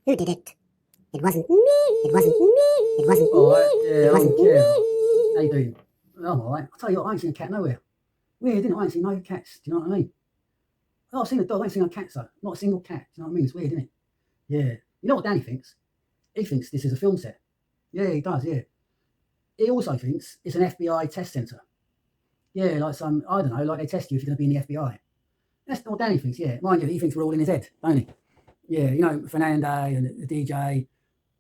Who did it? It wasn't me. It wasn't me. It wasn't me. Yeah, It wasn't me. How you doing? I'm all right. I'll tell you what, I ain't seen a cat nowhere. Weird, isn't it? I ain't seen no cats. Do you know what I mean? Oh, I've seen a dog. I ain't seen no cats, though. Not a single cat. Do you know what I mean? It's weird, isn't it? Yeah. You know what Danny thinks? He thinks this is a film set. Yeah, he does, yeah. He also thinks it's an FBI test centre. Yeah, like some, I don't know, like they test you if you're going to be in the FBI. That's what Danny thinks, yeah. Mind you, he thinks we're all in his head, don't he? Yeah, you know, Fernando and the DJ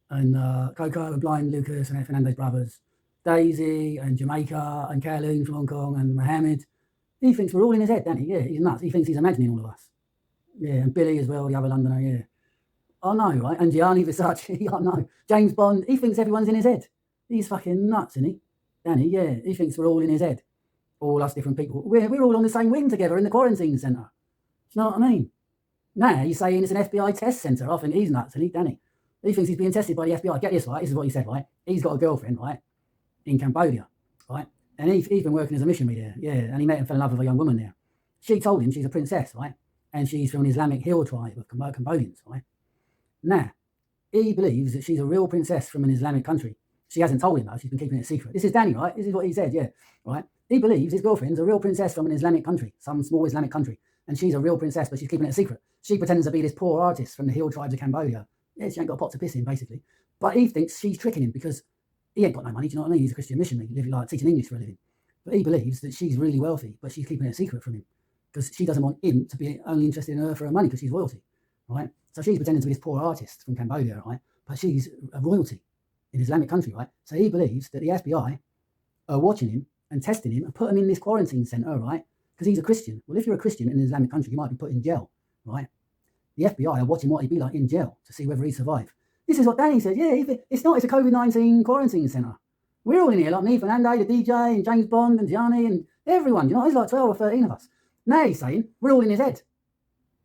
and Coco and Blind Lucas and Fernando's brothers, Daisy and Jamaica and Kowloon from Hong Kong and Mohammed. He thinks we're all in his head, Danny. Yeah, he's nuts. He thinks he's imagining all of us. Yeah, and Billy as well, the other Londoner, yeah. I know, right? And Gianni Versace, I know. James Bond, he thinks everyone's in his head. He's fucking nuts, isn't he? Danny, yeah, he thinks we're all in his head. All us different people. We're all on the same wing together in the quarantine centre. Do you know what I mean? Now he's saying it's an FBI test centre. I think he's nuts, isn't he, Danny? He thinks he's being tested by the FBI. Get this, right? This is what he said, right? He's got a girlfriend, right, in Cambodia, right? And he's been working as a missionary there, yeah. And he met and fell in love with a young woman there. She told him she's a princess, right? And she's from an Islamic hill tribe of Cambodians, right? Now, he believes that she's a real princess from an Islamic country. She hasn't told him, though. She's been keeping it a secret. This is Danny, right? This is what he said, yeah, right? He believes his girlfriend's a real princess from an Islamic country, some small Islamic country. And she's a real princess, but she's keeping it a secret. She pretends to be this poor artist from the hill tribes of Cambodia. Yeah, she ain't got a pot to piss in, basically. But he thinks she's tricking him because he ain't got no money, do you know what I mean? He's a Christian missionary, living like teaching English for a living. But he believes that she's really wealthy, but she's keeping it a secret from him because she doesn't want him to be only interested in her for her money because she's royalty, right? So she's pretending to be this poor artist from Cambodia, right? But she's a royalty in Islamic country, right? So he believes that the FBI are watching him and testing him and put him in this quarantine centre, right? Because he's a Christian. Well, if you're a Christian in an Islamic country, you might be put in jail, right? The FBI are watching what he'd be like in jail to see whether he'd survive. This is what Danny said. Yeah, it's not. It's a COVID-19 quarantine centre. We're all in here, like me, Fernando, the DJ, and James Bond, and Gianni, and everyone. You know, there's like 12 or 13 of us. Now he's saying we're all in his head.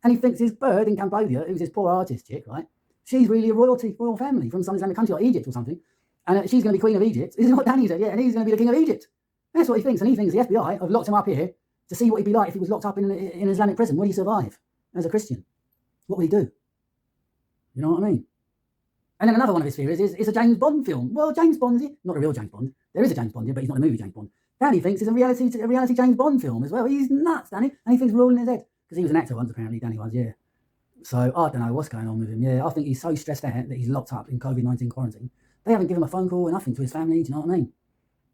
And he thinks his bird in Cambodia, who's this poor artist chick, right? She's really a royal family from some Islamic country like Egypt or something. And she's going to be queen of Egypt. This is what Danny said, yeah. And he's going to be the king of Egypt. That's what he thinks. And he thinks the FBI have locked him up here to see what he'd be like if he was locked up in an Islamic prison. Would he survive as a Christian? What would he do? You know what I mean? And then another one of his theories is a James Bond film. Well, James Bond's not a real James Bond. There is a James Bond here, but he's not a movie James Bond. Danny thinks it's a reality James Bond film as well. He's nuts, Danny. And he thinks we're all in his head. Because he was an actor once, apparently, Danny was, yeah. So I don't know what's going on with him. Yeah, I think he's so stressed out that he's locked up in COVID-19 quarantine. They haven't given him a phone call or nothing to his family. Do you know what I mean?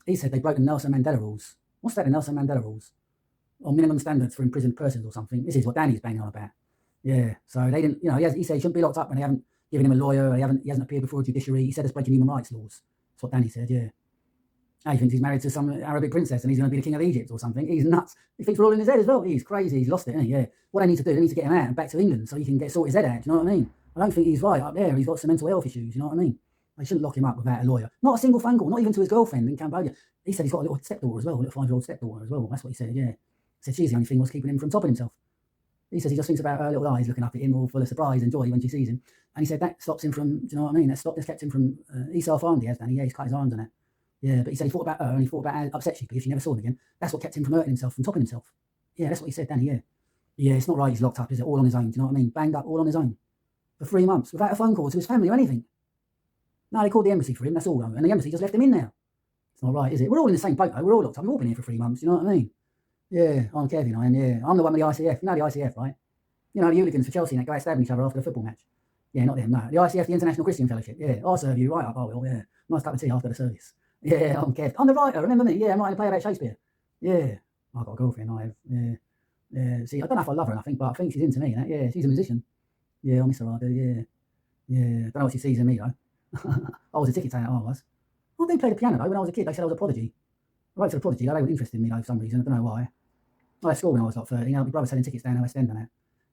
He said they broke the Nelson Mandela rules. What's that, the Nelson Mandela rules? Or minimum standards for imprisoned persons or something. This is what Danny's banging on about. Yeah, so they didn't, you know, he said he shouldn't be locked up and they haven't given him a lawyer. He hasn't appeared before a judiciary. He said it's breaking human rights laws. That's what Danny said, yeah. He thinks he's married to some Arabic princess and he's going to be the king of Egypt or something. He's nuts. He thinks we're all in his head as well. He's crazy. He's lost it, isn't he? Yeah. What they need to do, they need to get him out and back to England so he can sort his head out. Do you know what I mean? I don't think he's right up there. He's got some mental health issues. You know what I mean? They shouldn't lock him up without a lawyer. Not a single phone call, not even to his girlfriend in Cambodia. He said he's got a little stepdaughter as well, a little 5-year-old stepdaughter as well. That's what he said, yeah. He said she's the only thing was keeping him from topping himself. He says he just thinks about her little eyes looking up at him all full of surprise and joy when she sees him. And he said that stops him from, do you know what I mean? That's kept him from, he self-harmed, he has, Danny. Yeah, he's cut his arms on it. Yeah, but he said he thought about her and he thought about how upset she'd be if she never saw him again. That's what kept him from hurting himself, from topping himself. Yeah, that's what he said, Danny, yeah. Yeah, it's not right he's locked up, is it? All on his own, do you know what I mean? Banged up, all on his own. For 3 months, without a phone call to his family or anything. No, they called the embassy for him, that's all. And the embassy just left him in there. It's not right, is it? We're all in the same boat, though. We're all locked up. We've all been here for 3 months, you know what I mean? Yeah, I'm Kevin, I am, yeah. I'm the one with the ICF. You know the ICF, right? You know, the hooligans for Chelsea and that go out stabbing each other after the football match. Yeah, not them, no. The ICF, the International Christian Fellowship. Yeah, I'll serve you right up, I will, yeah. Nice cup of tea after the service. Yeah, I'm Kev. I'm the writer, remember me? Yeah, I'm writing a play about Shakespeare. Yeah. I've got a girlfriend, I have. Yeah. Yeah. See, I don't know if I love her or nothing, but I think she's into me, and that. Yeah, she's a musician. Yeah, I miss her, I do, yeah. Yeah. Don't know what she sees in me, though. I was a ticket taker, I was. I do play the piano, though. When I was a kid, they said I was a prodigy. I wrote for the Prodigy, though. They weren't interested in me, though, for some reason. I don't know why. I left school when I was like 13. My brother selling tickets down in West End and that.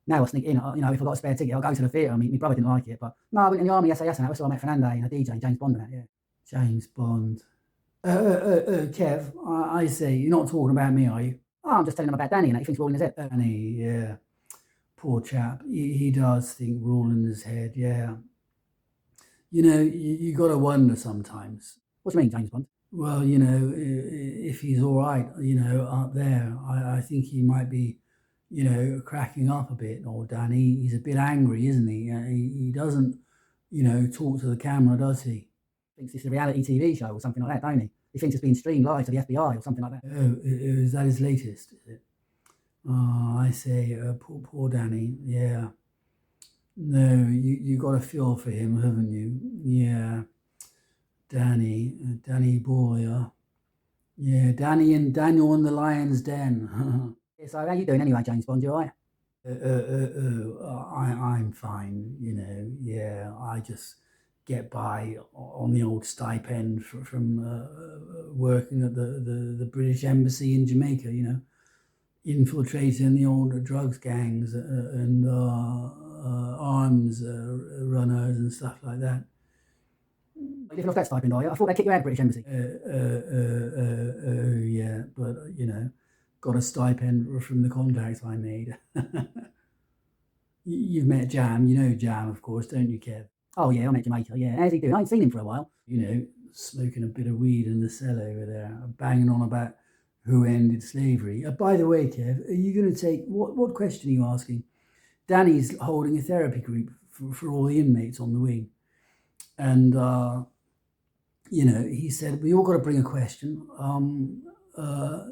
Now I sneak in, you know, if I got a spare ticket, I'll go to the theatre. I mean, my brother didn't like it, but no, I went in the army, SAS and that. So I met Fernando and a DJ, James Bond and that, yeah. James Bond. Kev, I see. You're not talking about me, are you? Oh, I'm just telling him about Danny and that. He thinks we're all in his head. Danny, yeah. Poor chap. He does think we're all in his head, yeah. You know, you got to wonder sometimes. What do you mean, James Bond? Well, you know, if he's all right, you know, up there, I think he might be, you know, cracking up a bit. Or Danny, he's a bit angry, isn't he? He doesn't talk to the camera, does he? Thinks it's a reality TV show or something like that, don't he? He thinks it's being streamed live to the FBI or something like that. Oh, is that his latest? Is it? Oh, I say, poor Danny. Yeah. No, you got a feel for him, haven't you? Yeah. Danny boy. Yeah, Danny and Daniel in the Lion's Den. Yeah, so how you doing anyway, James Bond? You all right? I'm fine, yeah, I just get by on the old stipend from working at the British Embassy in Jamaica, infiltrating the old drugs gangs and arms runners and stuff like that. You living off that stipend, are you? I thought they'd kick you out of British Embassy. Yeah, but, got a stipend from the contacts I made. You've met Jam, you know Jam, of course, don't you, Kev? Oh, yeah, I met Jamaica, yeah. How's he doing? I ain't seen him for a while. Smoking a bit of weed in the cell over there, banging on about who ended slavery. By the way, Kev, are you going to take... What question are you asking? Danny's holding a therapy group for all the inmates on the wing. And, he said, we all got to bring a question.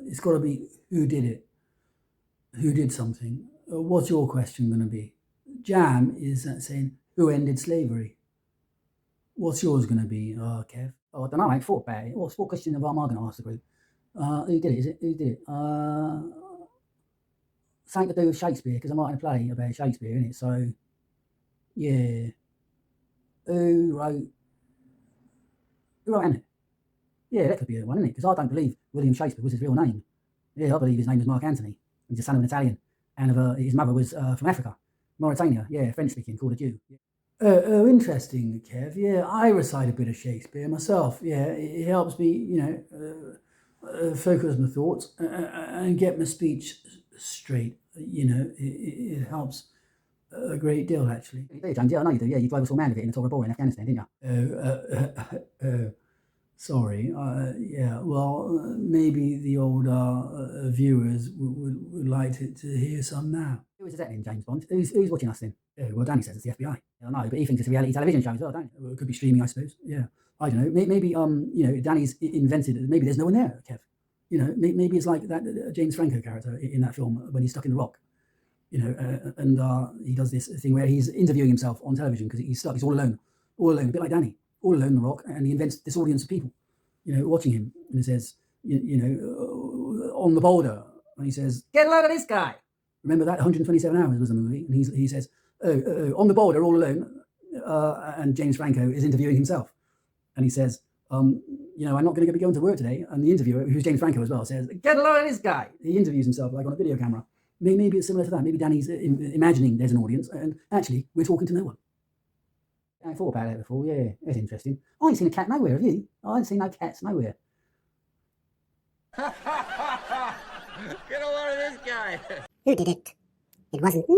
It's got to be, who did it? Who did something? What's your question going to be? Jam is saying, who ended slavery? What's yours going to be, Kev? Oh, I don't know, I ain't thought about it. What question am I going to ask the group? Who did it? Is it? Who did it? Something to do with Shakespeare, because I'm writing a play about Shakespeare, innit? So, yeah. Who wrote Hamlet? Yeah, that could be the one, isn't it? Because I don't believe William Shakespeare was his real name. Yeah, I believe his name was Mark Antony. He's the son of an Italian, and his mother was from Africa, Mauritania. Yeah, French-speaking, called a Jew. Oh, interesting, Kev. Yeah, I recite a bit of Shakespeare myself. Yeah, it helps me, focus my thoughts and get my speech straight. It helps a great deal, actually. You do, James. Yeah, I know you do. Yeah, you drove us all mad with it in the Tora Bora in Afghanistan, didn't you? Sorry. Yeah. Well, maybe the old viewers would like to hear some now. Who is that then, James Bond? Who's watching us then? Well, Danny says it's the FBI. I know, but he thinks it's a reality television show as well, don't he? Well, it could be streaming, I suppose. Yeah. I don't know. Maybe Danny's invented. Maybe there's no one there, Kev. Maybe it's like that James Franco character in that film when he's stuck in the rock. And he does this thing where he's interviewing himself on television because he's stuck. He's all alone, a bit like Danny, all alone in the rock, and he invents this audience of people, watching him. And he says, on the boulder, and he says, "Get a load of this guy." Remember that 127 Hours was the movie, and he says, on the boulder, all alone, and James Franco is interviewing himself, and he says, I'm not going to be going to work today. And the interviewer, who's James Franco as well, says, "Get a load of this guy." He interviews himself like on a video camera. Maybe it's similar to that. Maybe Danny's imagining there's an audience, and actually we're talking to no one. I thought about that before. Yeah, that's interesting. I ain't seen a cat nowhere, have you? I ain't seen no cats nowhere. Get a load of this guy. Who did it? It wasn't me.